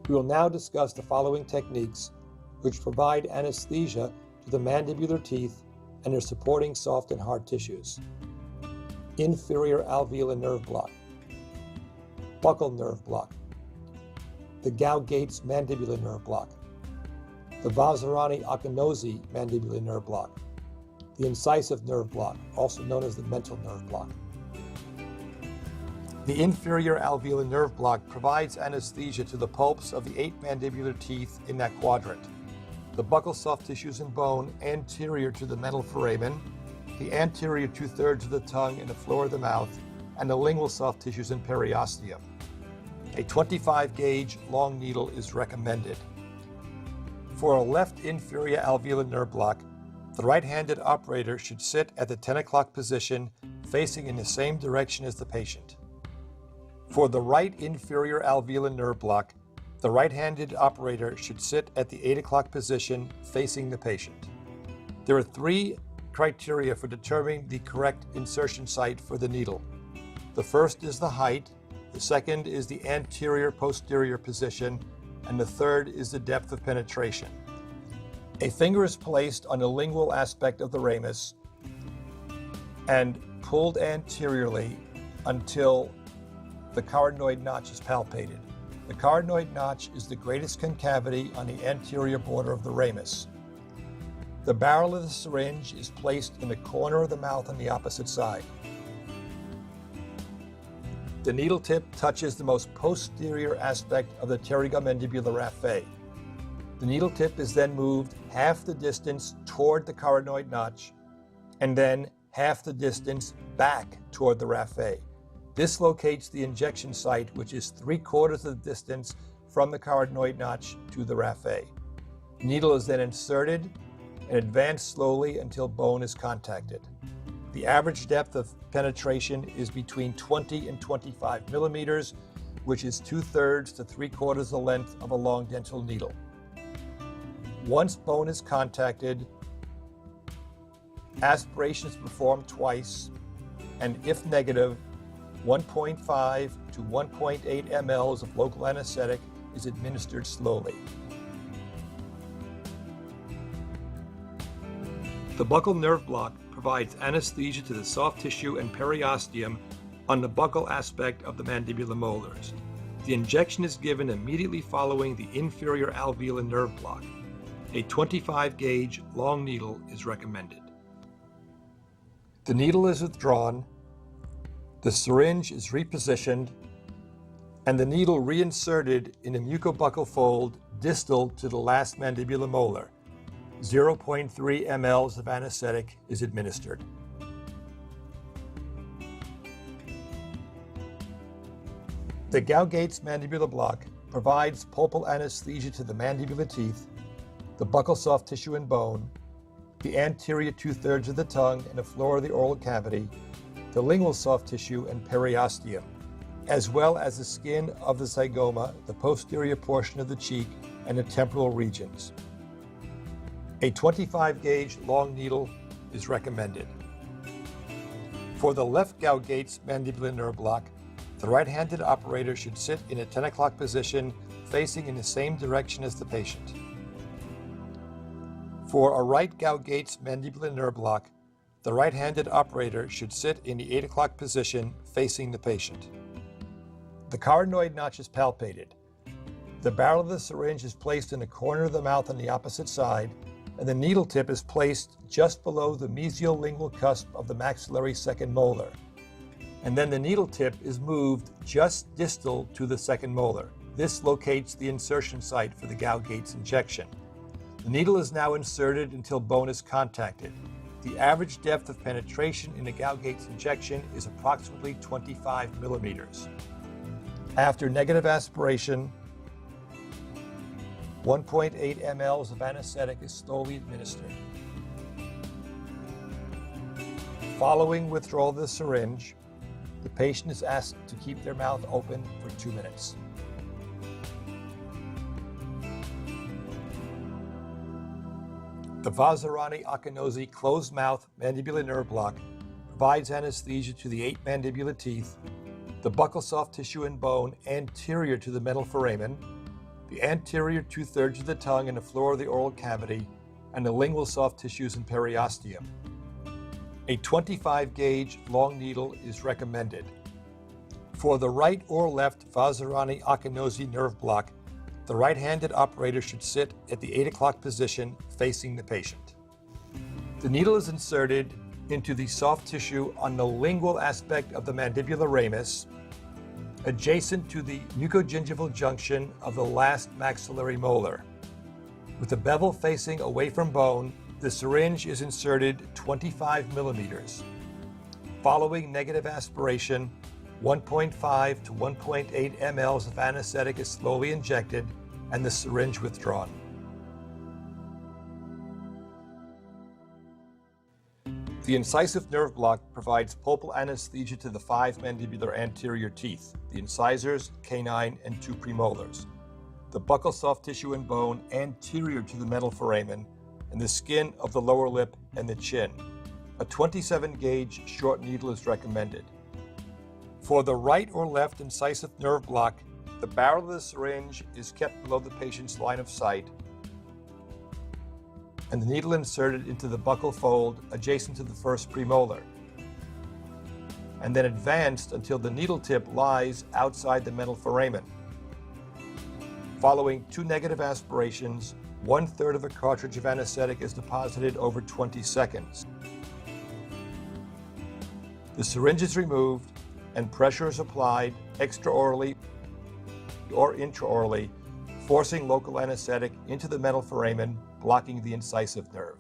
We will now discuss the following techniques which provide anesthesia to the mandibular teeth and their supporting soft and hard tissues. Inferior alveolar nerve block, buccal nerve block, the Gau-Gates mandibular nerve block, the Vazirani-Akinosi mandibular nerve block, the incisive nerve block, also known as the mental nerve block. The inferior alveolar nerve block provides anesthesia to the pulps of the 8 mandibular teeth in that quadrant, the buccal soft tissues and bone anterior to the mental foramen, the anterior 2/3 of the tongue and the floor of the mouth, and the lingual soft tissues and periosteum. A 25-gauge long needle is recommended. For a left inferior alveolar nerve block, the right-handed operator should sit at the 10 o'clock position, facing in the same direction as the patient. For the right inferior alveolar nerve block, the right-handed operator should sit at the 8 o'clock position, facing the patient. There are 3 criteria for determining the correct insertion site for the needle. The first is the height, the second is the anterior-posterior position, and the third is the depth of penetration. A finger is placed on the lingual aspect of the ramus and pulled anteriorly until the carotenoid notch is palpated. The carotenoid notch is the greatest concavity on the anterior border of the ramus. The barrel of the syringe is placed in the corner of the mouth on the opposite side. The needle tip touches the most posterior aspect of the pterygomandibular raphe. The needle tip is then moved half the distance toward the carotenoid notch and then half the distance back toward the raphe. This locates the injection site, which is 3/4 of the distance from the carotenoid notch to the raphe. The needle is then inserted and advanced slowly until bone is contacted. The average depth of penetration is between 20 and 25 millimeters, which is 2/3 to 3/4 the length of a long dental needle. Once bone is contacted, aspiration is performed twice, and if negative, 1.5 to 1.8 mL of local anesthetic is administered slowly. The buccal nerve block provides anesthesia to the soft tissue and periosteum on the buccal aspect of the mandibular molars. The injection is given immediately following the inferior alveolar nerve block. A 25-gauge long needle is recommended. The needle is withdrawn, the syringe is repositioned, and the needle reinserted in a mucobuccal fold distal to the last mandibular molar. 0.3 mL of anesthetic is administered. The Gau-Gates mandibular block provides pulpal anesthesia to the mandibular teeth, the buccal soft tissue and bone, the anterior 2/3 of the tongue and the floor of the oral cavity, the lingual soft tissue and periosteum, as well as the skin of the zygoma, the posterior portion of the cheek, and the temporal regions. A 25-gauge long needle is recommended. For the left Gau-Gates mandibular nerve block, the right-handed operator should sit in a 10 o'clock position, facing in the same direction as the patient. For a right Gau-Gates mandibular nerve block, the right-handed operator should sit in the 8 o'clock position, facing the patient. The carotenoid notch is palpated. The barrel of the syringe is placed in the corner of the mouth on the opposite side, and the needle tip is placed just below the mesiolingual cusp of the maxillary second molar. And then the needle tip is moved just distal to the second molar. This locates the insertion site for the Gau-Gates injection. The needle is now inserted until bone is contacted. The average depth of penetration in the Gau-Gates injection is approximately 25 millimeters. After negative aspiration, 1.8 mL of anesthetic is slowly administered. Following withdrawal of the syringe, the patient is asked to keep their mouth open for 2 minutes. The Vazirani-Akinosi closed-mouth mandibular nerve block provides anesthesia to the 8 mandibular teeth, the buccal soft tissue and bone anterior to the mental foramen, the anterior 2/3 of the tongue and the floor of the oral cavity, and the lingual soft tissues and periosteum. A 25 gauge long needle is recommended. For the right or left Vazirani-Akinosi nerve block, the right-handed operator should sit at the 8 o'clock position facing the patient. The needle is inserted into the soft tissue on the lingual aspect of the mandibular ramus, adjacent to the mucogingival junction of the last maxillary molar. With the bevel facing away from bone, the syringe is inserted 25 millimeters. Following negative aspiration, 1.5 to 1.8 mLs of anesthetic is slowly injected and the syringe withdrawn. The incisive nerve block provides pulpal anesthesia to the 5 mandibular anterior teeth, the incisors, canine, and 2 premolars, the buccal soft tissue and bone anterior to the metal foramen, and the skin of the lower lip and the chin. A 27 gauge short needle is recommended. For the right or left incisive nerve block, the barrel of the syringe is kept below the patient's line of sight, and the needle inserted into the buccal fold adjacent to the first premolar, and then advanced until the needle tip lies outside the metal foramen. Following 2 negative aspirations, 1/3 of a cartridge of anesthetic is deposited over 20 seconds. The syringe is removed and pressure is applied extraorally or intraorally, forcing local anesthetic into the metal foramen, blocking the incisive nerve.